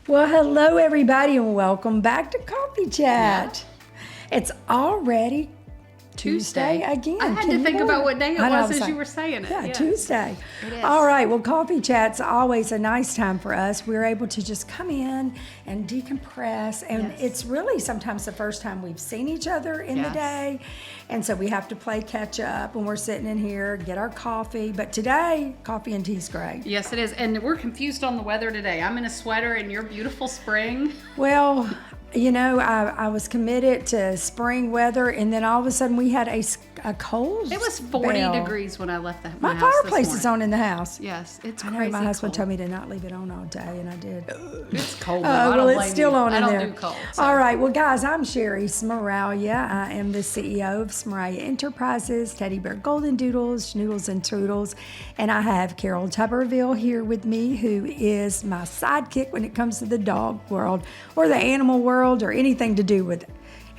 Well, hello everybody and welcome back to Coffee Chat. Yeah. It's already Tuesday again. I had to think about what day it was as you were saying it. Yeah, Tuesday. It is. All right, well, Coffee Chat's always a nice time for us. We're able to just come in and decompress, and it's really sometimes the first time we've seen each other in the day, and so we have to play catch up when we're sitting in here, get our coffee. But today, coffee and tea's great. Yes, it is, and we're confused on the weather today. I'm in a sweater in your beautiful spring. Well, you know, I was committed to spring weather, and then all of a sudden we had a cold. It was 40 degrees when I left my house. My fireplace is on in the house. Yes, it's I crazy. My husband cold. told me to not leave it on all day, and I did. It's cold. Well, it's still on in there. I don't do cold. So. All right, well, guys, I'm Sherry Smeraglia. I am the CEO of Smeraglia Enterprises, Teddy Bear Goldendoodles, Noodles and Toodles, and I have Carol Tuberville here with me, who is my sidekick when it comes to the dog world or the animal world or anything to do with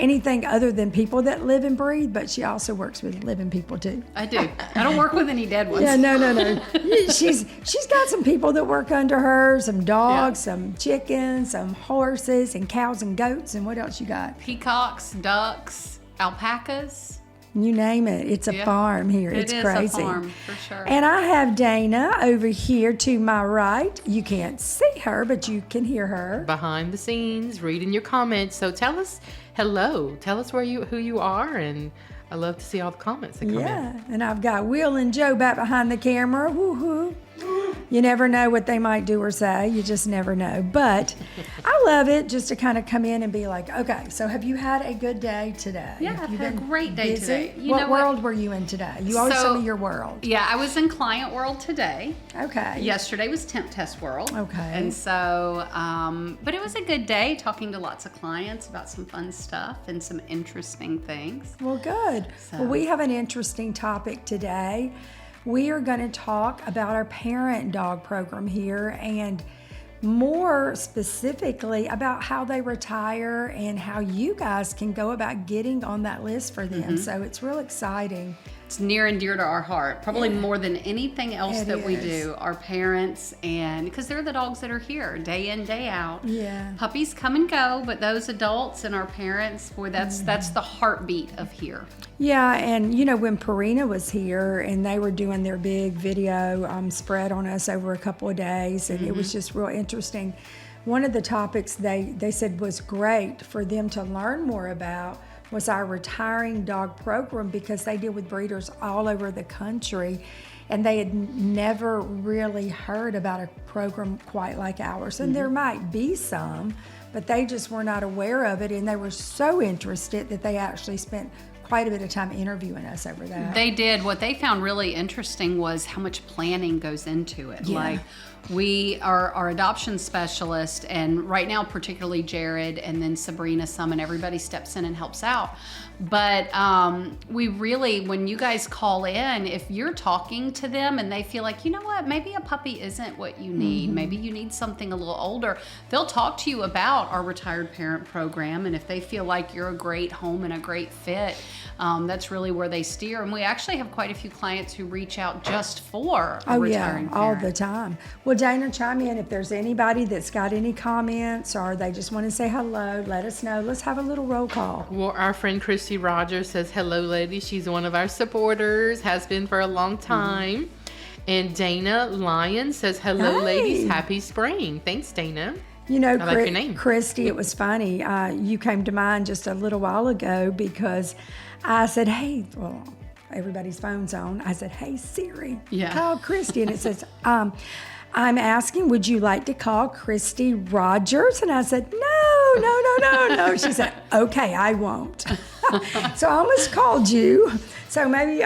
anything other than people that live and breathe, but she also works with living people too. I do. I don't work with any dead ones. Yeah, no. She's got some people that work under her, some dogs, some chickens, some horses and cows and goats, and what else you got? Peacocks, ducks, alpacas. You name it. It's a farm here. It's crazy. It is a farm, for sure. And I have Dana over here to my right. You can't see her, but you can hear her. Behind the scenes, reading your comments. So tell us hello. Tell us who you are, and I love to see all the comments that come in. Yeah, and I've got Will and Joe back behind the camera. Woo-hoo. You never know what they might do or say. You just never know. But I love it just to kind of come in and be like, okay, so have you had a good day today? Yeah, I've had a great day today. What world were you in today? You always tell me your world. Yeah, I was in client world today. Okay. Yesterday was temp test world. Okay. And so, but it was a good day talking to lots of clients about some fun stuff and some interesting things. Well, good. So. Well, we have an interesting topic today. We are going to talk about our parent dog program here, and more specifically about how they retire and how you guys can go about getting on that list for them. Mm-hmm. So it's real exciting. It's near and dear to our heart, probably more than anything else we do. Our parents, and because they're the dogs that are here day in, day out. Yeah. Puppies come and go, but those adults and our parents, boy, that's the heartbeat of here. Yeah, and you know, when Purina was here and they were doing their big video spread on us over a couple of days, and it was just real interesting. One of the topics they said was great for them to learn more about was our retiring dog program, because they deal with breeders all over the country, and they had never really heard about a program quite like ours. And there might be some, but they just were not aware of it, and they were so interested that they actually spent quite a bit of time interviewing us over that. They did. What they found really interesting was how much planning goes into it. Yeah. Like, we are our adoption specialist, and right now particularly Jared and then Sabrina some, and everybody steps in and helps out. But we really, when you guys call in, if you're talking to them and they feel like, you know what, maybe a puppy isn't what you need, maybe you need something a little older, they'll talk to you about our retired parent program. And if they feel like you're a great home and a great fit, that's really where they steer. And we actually have quite a few clients who reach out just for a retiring parent. All the time. Well, Dana, chime in if there's anybody that's got any comments or they just want to say hello. Let us know. Let's have a little roll call. Well, our friend Christy Rogers says, hello, ladies. She's one of our supporters, has been for a long time. And Dana Lyon says, hello, ladies. Happy spring. Thanks, Dana. You know, I like your name. Christy, it was funny. You came to mind just a little while ago because I said, hey, well, everybody's phone's on. I said, hey, Siri, call Christy. And it says, I'm asking, would you like to call Christy Rogers? And I said, no. She said, okay, I won't. So I almost called you. So maybe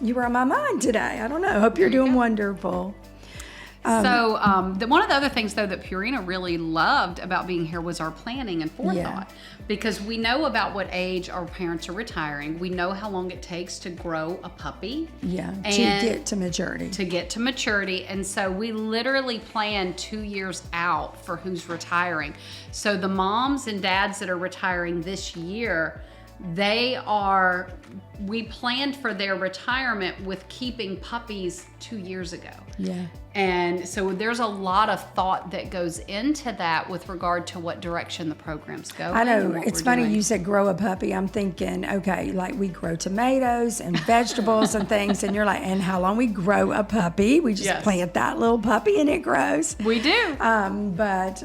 you were on my mind today. I don't know. Hope you're doing wonderful. One of the other things, though, that Purina really loved about being here was our planning and forethought. Because we know about what age our parents are retiring. We know how long it takes to grow a puppy. Yeah, to get to maturity. And so we literally plan 2 years out for who's retiring. So the moms and dads that are retiring this year, we planned for their retirement with keeping puppies 2 years ago. Yeah. And so there's a lot of thought that goes into that with regard to what direction the programs go. I in and know. what It's we're funny doing. you said grow a puppy. I'm thinking, okay, like we grow tomatoes and vegetables and things, and you're like, and how long we grow a puppy? We just Yes. plant that little puppy and it grows. We do. But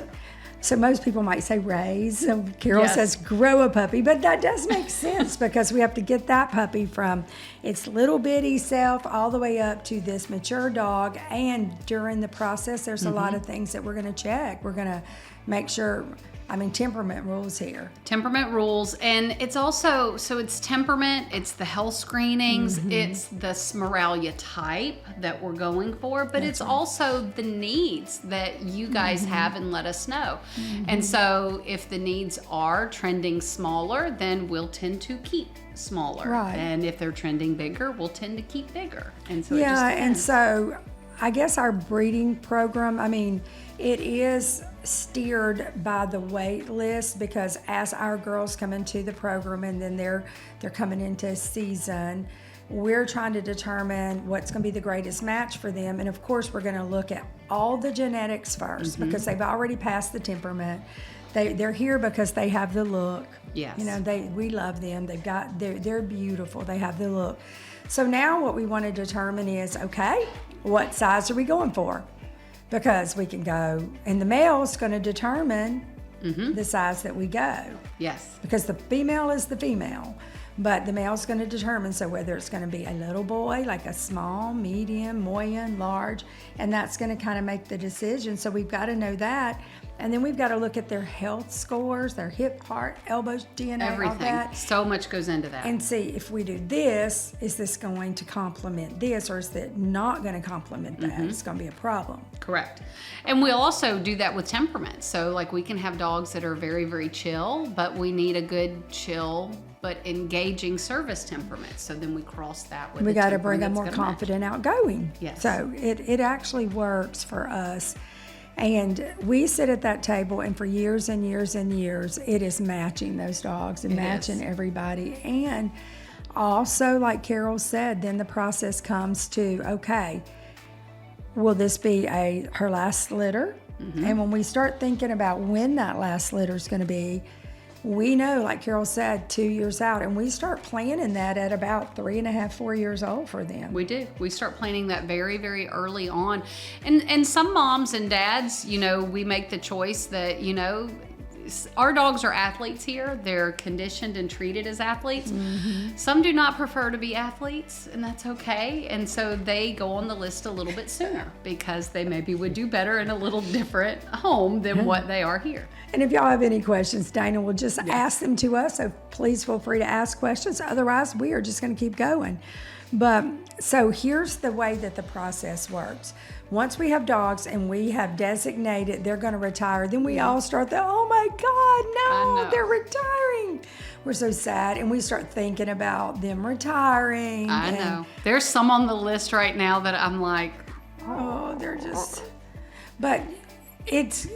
so most people might say raise. And Carol Yes. says grow a puppy, but that does make sense because we have to get that puppy from its little bitty self all the way up to this mature dog. And during the process, there's a lot of things that we're going to check. We're going to make sure. I mean, temperament rules here. Temperament rules, and it's also, so it's temperament, it's the health screenings, it's the Smeraglia type that we're going for, but it's also the needs that you guys have and let us know. And so if the needs are trending smaller, then we'll tend to keep smaller. Right. And if they're trending bigger, we'll tend to keep bigger. And so it Yeah, just and depends. so I guess our breeding program, I mean, it is steered by the wait list because as our girls come into the program and then they're coming into season, we're trying to determine what's going to be the greatest match for them. And of course, we're going to look at all the genetics first because they've already passed the temperament. They're here because they have the look. Yes. You know, we love them. They're beautiful. They have the look. So now what we want to determine is, okay, what size are we going for? Because we can go, and the male's going to determine the size that we go. Yes. Because the female is the female, but the male's going to determine, so whether it's going to be a little boy, like a small, medium, moyen, large, and that's going to kind of make the decision. So we've got to know that. And then we've got to look at their health scores, their hip, heart, elbows, DNA, all Everything. that. So much goes into that. And see, if we do this, is this going to complement this, or is it not going to complement that? It's going to be a problem. Correct. And we'll also do that with temperament. So like we can have dogs that are very, very chill, but we need a good chill but engaging service temperament. So then we cross that with We a got to bring a temperament more that's gonna match. confident, outgoing. Yes. So it actually works for us. And we sit at that table, and for years and years and years, it is matching those dogs and It matching is. everybody. And also, like Carol said, then the process comes to, okay, will this be her last litter? And when we start thinking about when that last litter is going to be, we know, like Carol said, 2 years out, and we start planning that at about 3.5, 4 years old for them. We do. We start planning that very, very early on. And some moms and dads, you know, we make the choice that, you know, our dogs are athletes here. They're conditioned and treated as athletes. Some do not prefer to be athletes, and that's okay. And so they go on the list a little bit sooner because they maybe would do better in a little different home than what they are here. And if y'all have any questions, Dana will just ask them to us. So please feel free to ask questions. Otherwise, we are just going to keep going. But so here's the way that the process works. Once we have dogs and we have designated they're going to retire, then we all start the, oh my I God, know. no, they're retiring. We're so sad. And we start thinking about them retiring. I and, know. There's some on the list right now that I'm like, Oh, they're just, but it's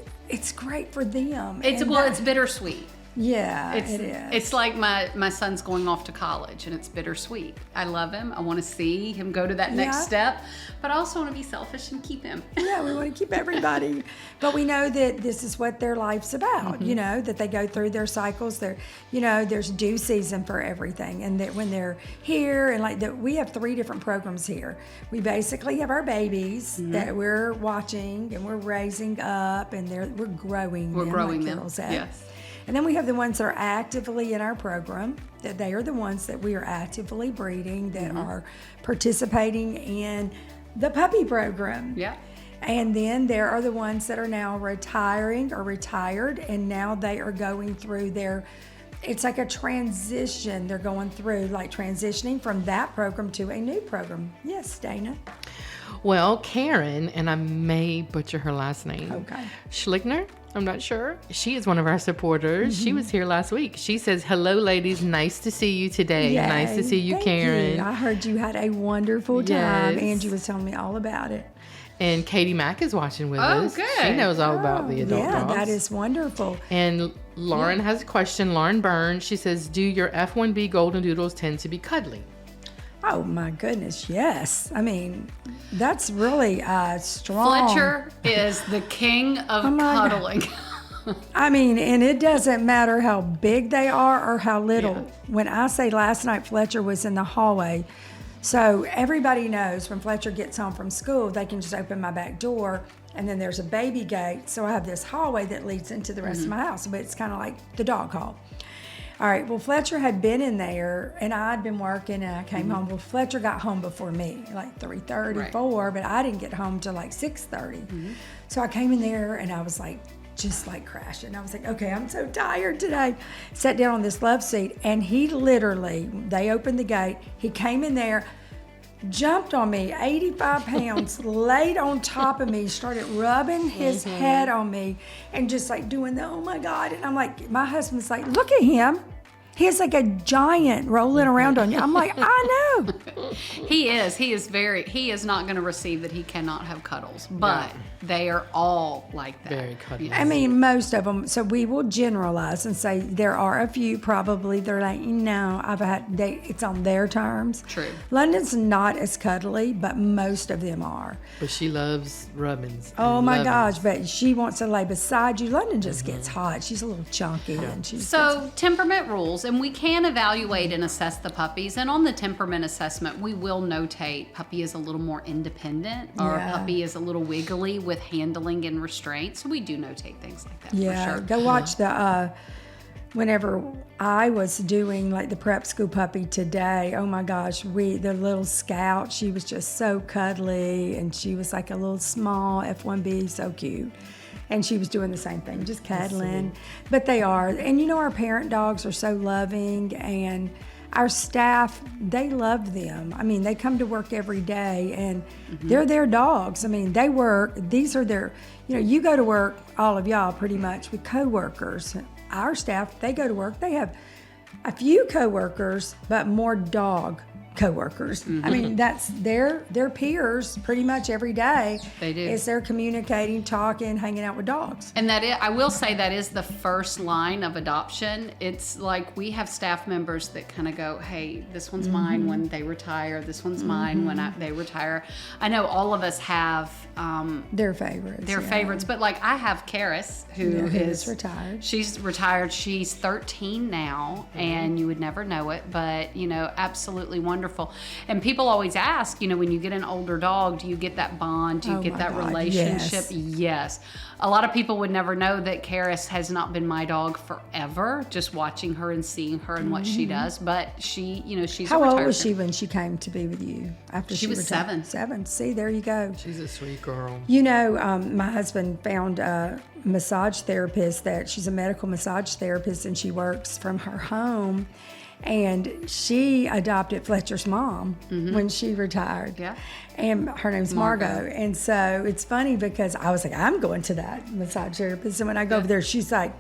great for them. it's And it's bittersweet. yeah, It's, it is. It's like my son's going off to college, and it's bittersweet. I love him. I want to see him go to that next Yeah. step, but I also want to be selfish and keep him. Yeah, we want to keep everybody. But we know that this is what their life's about, you know, that they go through their cycles. There's due season for everything. And that when they're here, and like that, we have 3 different programs here. We basically have our babies that we're watching and we're raising up, and we're growing We're them, growing like them, Carol said. yes. And then we have the ones that are actively in our program, that they are the ones that we are actively breeding, that are participating in the puppy program. Yeah. And then there are the ones that are now retiring or retired, and now they are going through it's like a transition they're going through, like transitioning from that program to a new program. Yes, Dana. Well, Karen, and I may butcher her last name. Okay. Schlickner, I'm not sure. She is one of our supporters. She was here last week. She says, hello, ladies. Nice to see you today. Nice to Yay. see you, Thank Karen. you. I heard you had a wonderful time. Yes. Angie was telling me all about it. And Katie Mack is watching with Oh, us. good. She knows all about the adult yeah, dogs. that is wonderful. And Lauren has a question. Lauren Burns. She says, do your F1B Goldendoodles tend to be cuddly? Oh my goodness, yes. I mean, that's really strong. Fletcher is the king of Oh my God. cuddling. I mean, and it doesn't matter how big they are or how little. Yeah. When I say last night Fletcher was in the hallway, so everybody knows when Fletcher gets home from school, they can just open my back door, and then there's a baby gate. So I have this hallway that leads into the rest of my house, but it's kind of like the dog hall. All right, well, Fletcher had been in there, and I'd been working, and I came home. Well, Fletcher got home before me, like 3:30, Right. 4, but I didn't get home till like 6:30. So I came in there, and I was like, just like crashing. I was like, okay, I'm so tired today. Sat down on this love seat, and he literally, they opened the gate, he came in there, jumped on me, 85 pounds, laid on top of me, started rubbing his head on me, and just like doing the, oh my God. And I'm like, my husband's like, look at him. He's like a giant rolling around on you. I'm like, I know. He is not going to receive that he cannot have cuddles, but they are all like that. Very cuddly. I mean, most of them. So we will generalize and say there are a few probably they're like, no, it's on their terms. True. London's not as cuddly, but most of them are. But she loves rubbins. Oh my Lovin's. gosh, but she wants to lay beside you. London just gets hot. She's a little chunky and she's So temperament rules, and we can evaluate and assess the puppies. And on the temperament assessment, we will notate puppy is a little more independent, or Yeah. puppy is a little wiggly with handling and restraint. So we do notate things like that. yeah. for sure. Go watch the whenever I was doing like the prep school puppy today, oh my gosh, the little Scout, she was just so cuddly, and she was like a little small F1B, so cute. And she was doing the same thing, just cuddling. But they are, and you know, our parent dogs are so loving, and our staff, they love them. I mean, they come to work every day, and they're their dogs. I mean, they work, these are their, you go to work, all of y'all pretty much, with coworkers. Our staff, they go to work, they have a few coworkers, but more dog coworkers. I mean, that's their peers pretty much every day. They do. Is they're communicating, talking, hanging out with dogs. And I will say that is the first line of adoption. It's like we have staff members that kind of go, hey, this one's mine when they retire. This one's mine when they retire. I know all of us have Their favorites. their yeah. favorites, but like I have Karis, who Who's is retired. She's retired. She's 13 now, and you would never know it, but absolutely wonderful. And people always ask, when you get an older dog, do you get that bond? Do you Oh get my that God, relationship? yes. Yes. A lot of people would never know that Karis has not been my dog forever, just watching her and seeing her and what she does. But she, she's How a old retired was she parent. when she came to be with you? After She was retired? 7. 7. See, there you go. She's a sweet girl. My husband found a massage therapist that she's a medical massage therapist, and she works from her home. And she adopted Fletcher's mom when she retired. Yeah. And her name's Margot. And so it's funny because I was like, I'm going to that massage therapist. And when I go over there, she's like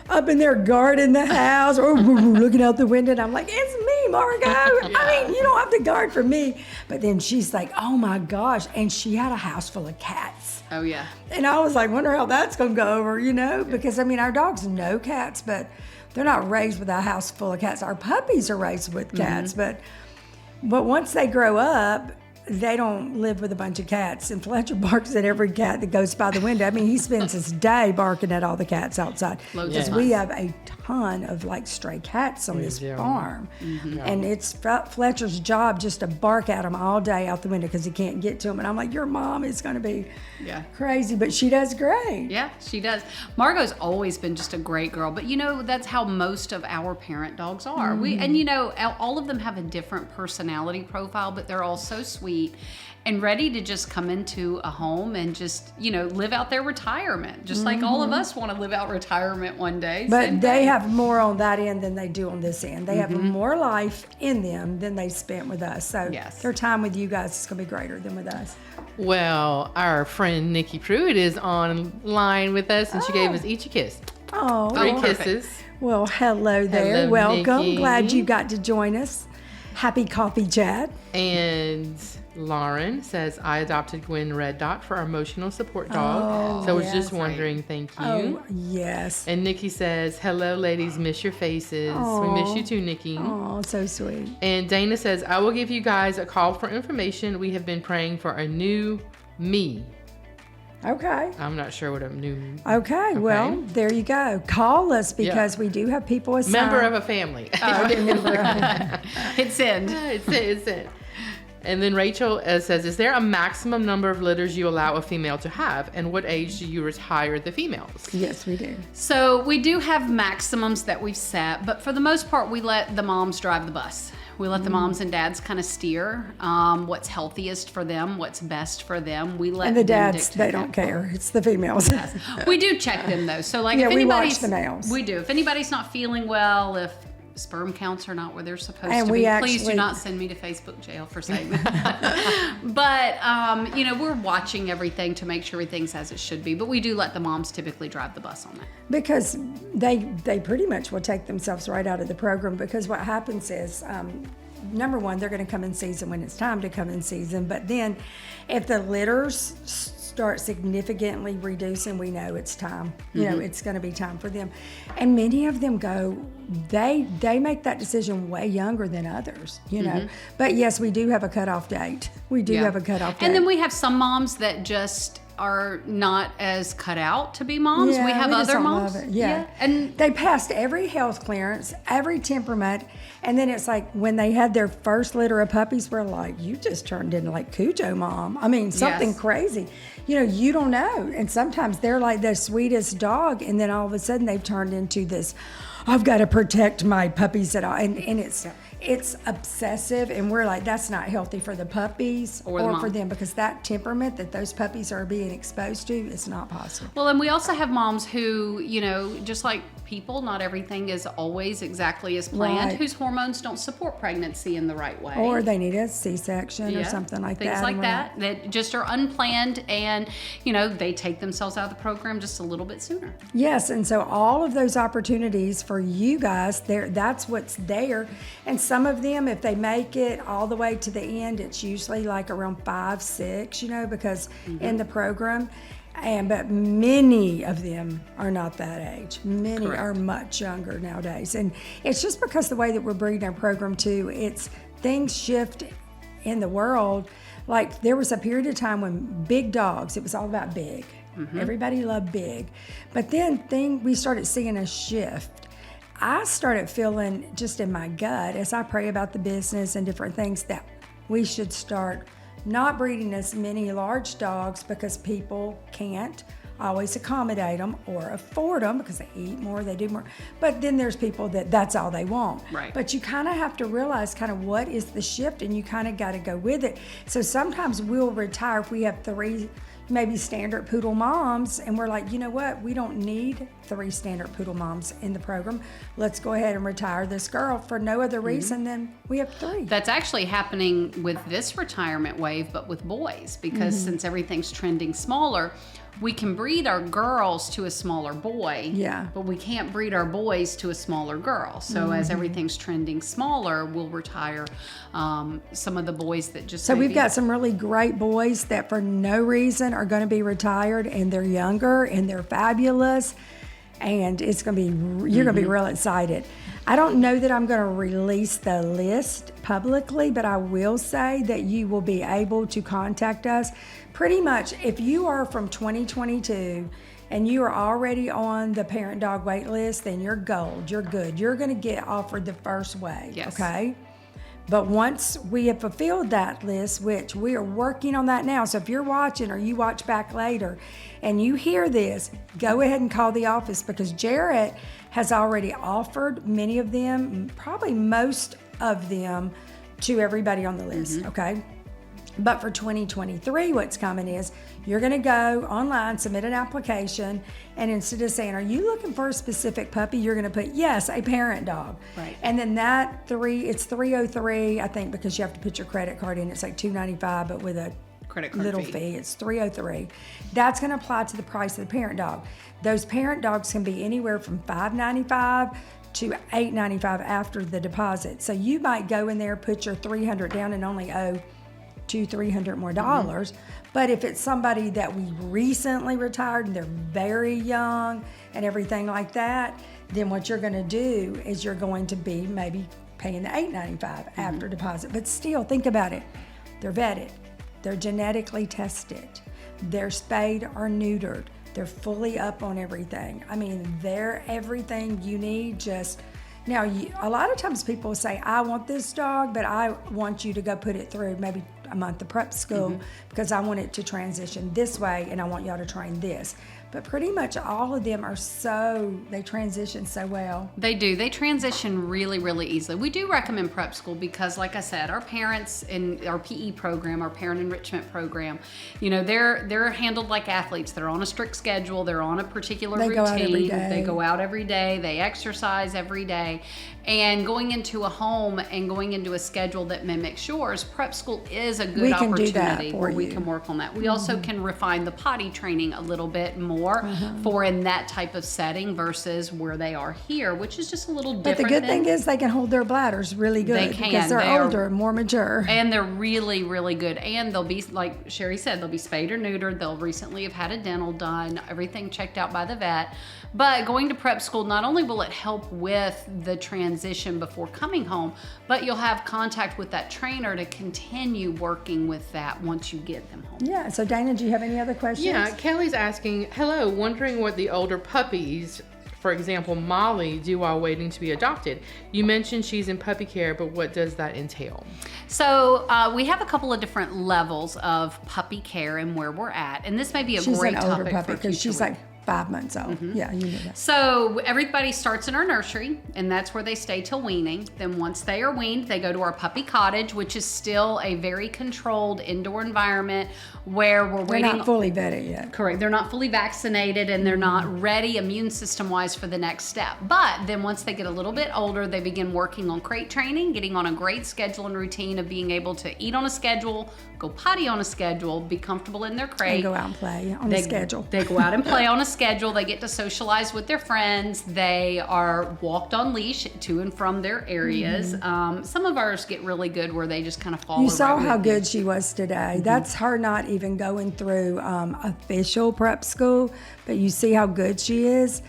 up in there guarding the house or looking out the window. And I'm like, it's me, Margot. I mean, you don't have to guard for me. But then she's like, oh my gosh. And she had a house full of cats. Oh, yeah. And I was like, wonder how that's going to go over, because I mean, our dogs know cats, but they're not raised with a house full of cats. Our puppies are raised with cats, but once they grow up, they don't live with a bunch of cats. And Fletcher barks at every cat that goes by the window. I mean, he spends his day barking at all the cats outside. Loads Because of we fun. have a ton of like stray cats on this do. farm. And it's Fletcher's job just to bark at them all day out the window because he can't get to them. And I'm like, your mom is going to be crazy, but she does great. Yeah, she does. Margot's always been just a great girl, but that's how most of our parent dogs are. All of them have a different personality profile, but they're all so sweet and ready to just come into a home and just, live out their retirement, just like all of us want to live out retirement one day. But Same they thing. have more on that end than they do on this end. They have more life in them than they spent with us. So Yes. their time with you guys is going to be greater than with us. Well, our friend Nikki Pruitt is online with us, and she gave us each a kiss. Oh, 3 perfect. kisses. well, hello there. Hello, Welcome. Nikki. Glad you got to join us. Happy coffee chat. And Lauren says, I adopted Gwen Red Dot for our emotional support dog. So I was just wondering, thank you. Oh, yes. And Nikki says, hello, ladies, miss your faces. We miss you too, Nikki. Oh, so sweet. And Dana says, I will give you guys a call for information. We have been praying for a new me. Okay. I'm not sure what a new Okay, well, there you go. Call us because we do have people assigned. member of a family. It's in. It's in. And then Rachel says, is there a maximum number of litters you allow a female to have? And what age do you retire the females? Yes, we do. So we do have maximums that we've set, but for the most part, we let the moms drive the bus. We let the moms and dads kind of steer what's healthiest for them, what's best for them. We let And the them dads, dictate they that. don't care. It's the females. We do check them though. So like Yeah, if we watch anybody's the males. We do. If anybody's not feeling well, if sperm counts are not where they're supposed And to we be, actually- please do not send me to Facebook jail for saying that. But we're watching everything to make sure everything's as it should be. But we do let the moms typically drive the bus on that. Because they pretty much will take themselves right out of the program, because what happens is, number one, they're going to come in season when it's time to come in season. But then if the litters start significantly reducing, we know it's time. You know, it's going to be time for them. And many of them go, they make that decision way younger than others, you know. But yes, we do have a cutoff date. We do have a cutoff date. And then we have some moms that just are not as cut out to be moms. Yeah, we have we just other don't moms. love it. Yeah. And they passed every health clearance, every temperament, and then it's like when they had their first litter of puppies, we're like, you just turned into like Cujo mom. I mean, something Yes. crazy. You know, you don't know. And sometimes they're like the sweetest dog, and then all of a sudden they've turned into this, I've got to protect my puppies at all. And it's obsessive, and we're like, that's not healthy for the puppies Or the for mom. them, because that temperament that those puppies are being exposed to is not possible. well, and we also have moms who, just like people, not everything is always exactly as planned, Right. whose hormones don't support pregnancy in the right way. Or they need a C-section or Yeah, something like things that. like and we're that that just are unplanned, and they take themselves out of the program just a little bit sooner. Yes, and so all of those opportunities for you guys, that's what's there. And some of them, if they make it all the way to the end, it's usually like around 5, 6, because in the program. But many of them are not that age. Many Correct. are much younger nowadays. And it's just because the way that we're breeding our program too, things shift in the world. Like there was a period of time when big dogs, it was all about big. Everybody loved big. But then we started seeing a shift. I started feeling just in my gut as I pray about the business and different things that we should start not breeding as many large dogs, because people can't always accommodate them or afford them because they eat more, they do more. But then there's people that's all they want. Right. But you kind of have to realize kind of what is the shift, and you kind of got to go with it. So sometimes we'll retire if we have 3 maybe standard poodle moms, and we're like, you know what, we don't need 3 standard poodle moms in the program. Let's go ahead and retire this girl for no other reason than we have 3. That's actually happening with this retirement wave, but with boys, because since everything's trending smaller, we can breed our girls to a smaller boy, Yeah. but we can't breed our boys to a smaller girl. So as everything's trending smaller, we'll retire some of the boys that just So maybe- we've got some really great boys that for no reason are going to be retired, and they're younger and they're fabulous, and it's going to be, you're going to be real excited. I don't know that I'm going to release the list publicly, but I will say that you will be able to contact us pretty much if you are from 2022 and you are already on the parent dog wait list, then you're gold, you're good. You're going to get offered the first wave, Yes. okay? But once we have fulfilled that list, which we are working on that now, so if you're watching or you watch back later and you hear this, go ahead and call the office, because Jarrett has already offered many of them, probably most of them, to everybody on the list, okay? But for 2023, what's coming is you're going to go online, submit an application, and instead of saying, are you looking for a specific puppy, you're going to put, yes, a parent dog. Right. And then it's $303, I think, because you have to put your credit card in. It's like $295, but with a Credit card little fee. It's $303. That's going to apply to the price of the parent dog. Those parent dogs can be anywhere from $595 to $8.95 after the deposit. So you might go in there, put your $300 down, and only owe $200-300 more dollars. But if it's somebody that we recently retired and they're very young and everything like that, then what you're going to do is you're going to be maybe paying the $8.95 after deposit. But still, think about it. They're vetted. They're genetically tested. They're spayed or neutered. They're fully up on everything. I mean, they're everything you need. Just now, a lot of times people say, I want this dog, but I want you to go put it through maybe a month of prep school because I want it to transition this way and I want y'all to train this. But pretty much all of them are they transition so well. They do. They transition really, really easily. We do recommend prep school because, like I said, our parents in our PE program, our parent enrichment program, they're handled like athletes. They're on a strict schedule. They're on a particular routine. Go out every day. They go out every day. They exercise every day. And going into a home and going into a schedule that mimics yours, prep school is a good opportunity where we can work on that. We also can refine the potty training a little bit more for in that type of setting versus where they are here, which is just a little different. But the good thing is they can hold their bladders really good. They can. Because they're older and more mature. And they're really, really good. And they'll be, like Sherry said, they'll be spayed or neutered. They'll recently have had a dental done, everything checked out by the vet. But going to prep school, not only will it help with the transition before coming home, but you'll have contact with that trainer to continue working with that once you get them home. Yeah. So Dana, do you have any other questions? Yeah, Kelly's asking, hello, wondering what the older puppies, for example, Molly, do while waiting to be adopted. You mentioned she's in puppy care, but what does that entail? So we have a couple of different levels of puppy care and where we're at. And this may be a great topic for future. She's an older puppy because she's like 5 months old. Yeah, you know that. So everybody starts in our nursery, and that's where they stay till weaning. Then once they are weaned, they go to our puppy cottage, which is still a very controlled indoor environment where we're waiting. They're not fully vetted yet. Correct. They're not fully vaccinated, and they're not ready immune system-wise for the next step. But then once they get a little bit older, they begin working on crate training, getting on a great schedule and routine of being able to eat on a schedule, go potty on a schedule, be comfortable in their crate. And go out and play on a schedule. They go out and play on a schedule. They get to socialize with their friends. They are walked on leash to and from their areas. Some of ours get really good where they just kind of follow. You saw how good she was today. That's her not even going through official prep school, but you see how good she is.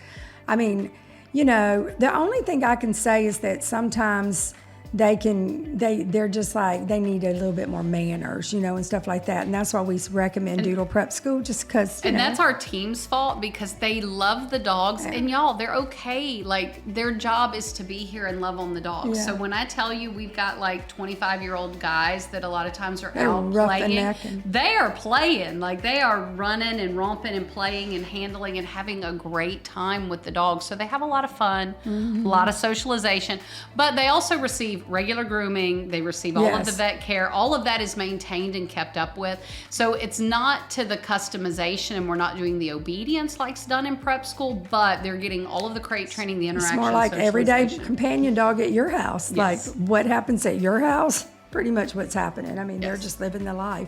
I mean, the only thing I can say is that sometimes they're just like, they need a little bit more manners, and stuff like that. And that's why we recommend Doodle Prep School, just because. And that's our team's fault because they love the dogs. Yeah. And y'all, they're okay. Like, their job is to be here and love on the dogs. Yeah. So when I tell you we've got like 25-year-old guys that a lot of times are out playing, they are playing. Like, they are running and romping and playing and handling and having a great time with the dogs. So they have a lot of fun, a lot of socialization. But they also receive regular grooming. They receive all of the vet care. All of that is maintained and kept up with. So it's not to the customization, and we're not doing the obedience like's done in prep school, but they're getting all of the crate training, the interaction. It's more like everyday companion dog at your house. Yes. Like what happens at your house, pretty much what's happening. I mean, they're just living the life.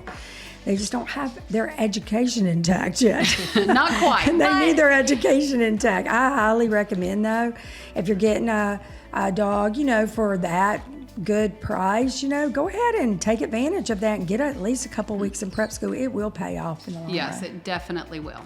They just don't have their education intact yet. Not quite. And they need their education intact. I highly recommend, though, if you're getting a dog, for that good price, go ahead and take advantage of that and get at least a couple weeks in prep school. It will pay off in the long run. Yes, it definitely will.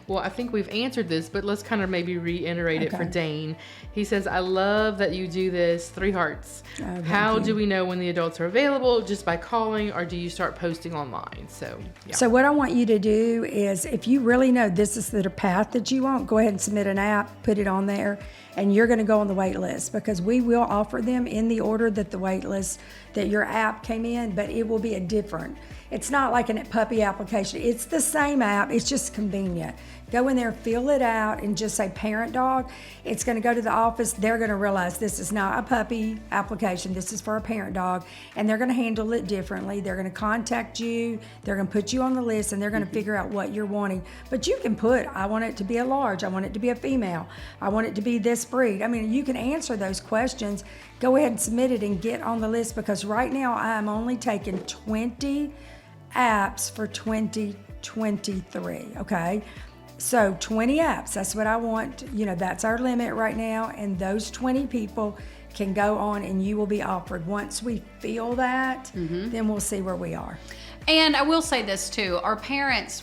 Well, I think we've answered this, but let's kind of maybe reiterate it for Dane. He says, I love that you do this. 3 hearts. Oh, how do we know when the adults are available? Just by calling, or do you start posting online? So, yeah. So what I want you to do is, if you really know this is the path that you want, go ahead and submit an app, put it on there, and you're going to go on the wait list, because we will offer them in the order that the wait list, that your app came in, but it will be a different. It's not like a puppy application. It's the same app. It's just convenient. Go in there, fill it out, and just say parent dog. It's going to go to the office. They're going to realize this is not a puppy application. This is for a parent dog, and they're going to handle it differently. They're going to contact you. They're going to put you on the list, and they're going to figure out what you're wanting. But you can put, I want it to be a large. I want it to be a female. I want it to be this breed. I mean, you can answer those questions. Go ahead and submit it and get on the list, because right now I am only taking 20 apps for 2023, okay? So 20 apps, that's what I want. That's our limit right now. And those 20 people can go on and you will be offered. Once we feel that, then we'll see where we are. And I will say this too, our parents,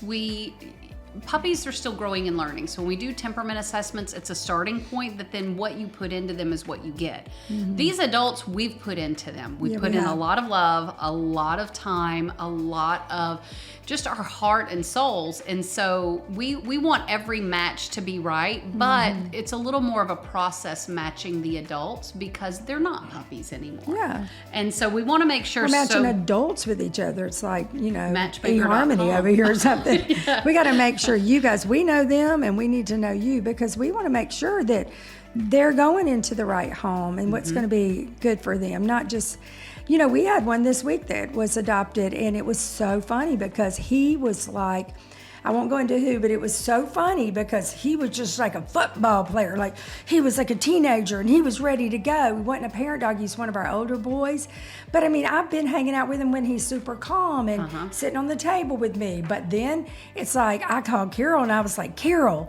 puppies are still growing and learning. So when we do temperament assessments, it's a starting point, but then what you put into them is what you get. These adults, we've put into them. We've put in a lot of love, a lot of time, a lot of just our heart and souls. And so we want every match to be right, but it's a little more of a process matching the adults because they're not puppies anymore. Yeah. And so we want to make sure. We're matching adults with each other. It's like, Matchmaker.com. eHarmony over here or something. We got to make sure you guys, we know them and we need to know you because we want to make sure that they're going into the right home and what's going to be good for them. Not just, we had one this week that was adopted and it was so funny because he was like, I won't go into who, but it was so funny because he was just like a football player. Like he was like a teenager and he was ready to go. He wasn't a parent dog. He's one of our older boys. But I mean, I've been hanging out with him when he's super calm and sitting on the table with me. But then it's like I called Carol and I was like, Carol,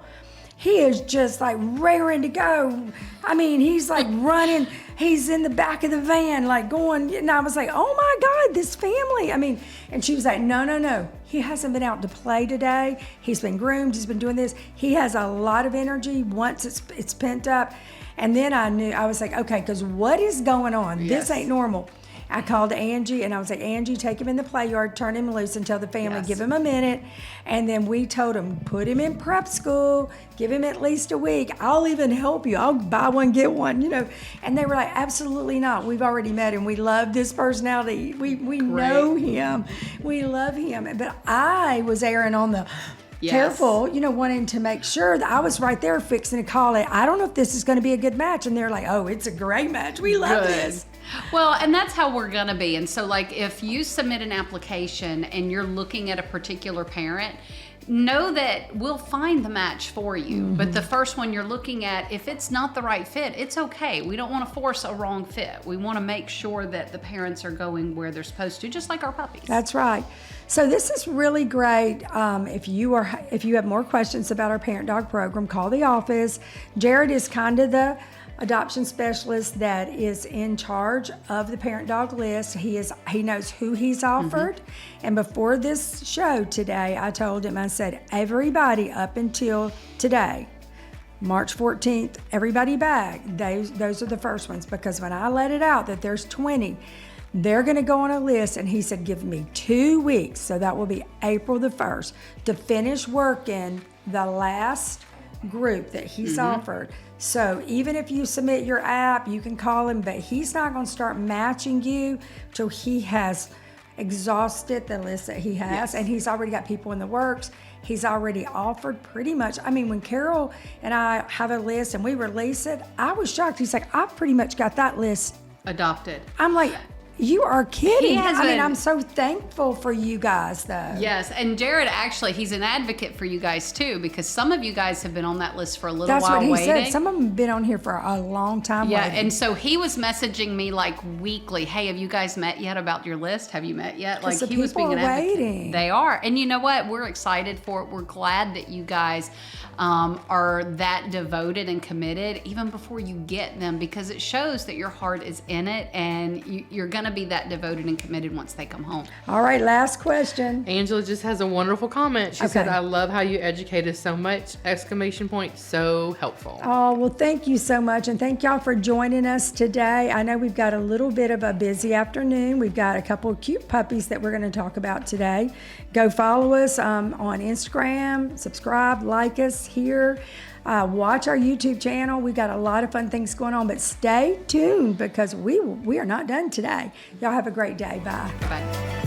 he is just like raring to go. I mean, he's like running. He's in the back of the van, like going. And I was like, oh my God, this family. I mean, and she was like, no. He hasn't been out to play today. He's been groomed. He's been doing this. He has a lot of energy once it's pent up. And then I was like, okay, because what is going on? This ain't normal. I called Angie and I was like, Angie, take him in the play yard, turn him loose and tell the family, give him a minute. And then we told him, put him in prep school, give him at least a week. I'll even help you. I'll buy one, get one, And they were like, absolutely not. We've already met him. We love this personality. We know him. We love him. But I was erring on the careful, wanting to make sure that I was right there fixing to call it. I don't know if this is going to be a good match. And they're like, oh, it's a great match. We love this. Well, and that's how we're going to be. And so like if you submit an application and you're looking at a particular parent, know that we'll find the match for you. But the first one you're looking at, if it's not the right fit, it's okay. We don't want to force a wrong fit. We want to make sure that the parents are going where they're supposed to, just like our puppies. That's right. So this is really great. If you have more questions about our parent dog program, call the office. Jared is kind of the adoption specialist that is in charge of the parent dog list. He knows who he's offered. And before this show today, I told him, I said, everybody up until today, March 14th, everybody back, those are the first ones, because when I let it out that there's 20, they're going to go on a list, and he said, give me 2 weeks, so that will be April the 1st, to finish working the last group that he's offered. So even if you submit your app, you can call him, but he's not going to start matching you till he has exhausted the list that he has, and he's already got people in the works. He's already offered pretty much. I mean, when Carol and I have a list and we release it, I was shocked. He's like, I've pretty much got that list adopted. I'm like, you are kidding. I mean, I'm so thankful for you guys, though. Yes, and Jared, actually, he's an advocate for you guys, too, because some of you guys have been on that list for a little while waiting. That's what he said. Some of them have been on here for a long time waiting. And so he was messaging me, like, weekly, hey, have you guys met yet about your list? Have you met yet? Like, he was being an advocate. Waiting. They are. And you know what? We're excited for it. We're glad that you guys are that devoted and committed, even before you get them, because it shows that your heart is in it, and you're going to be that devoted and committed once they come home. All right, last question. Angela just has a wonderful comment. She said, I love how you educate us so much! ! So helpful. Oh, well, thank you so much. And thank y'all for joining us today. I know we've got a little bit of a busy afternoon. We've got a couple of cute puppies that we're going to talk about today. Go follow us on Instagram, subscribe, like us here. Watch our YouTube channel. We've got a lot of fun things going on, but stay tuned because we are not done today. Y'all have a great day. Bye. Bye.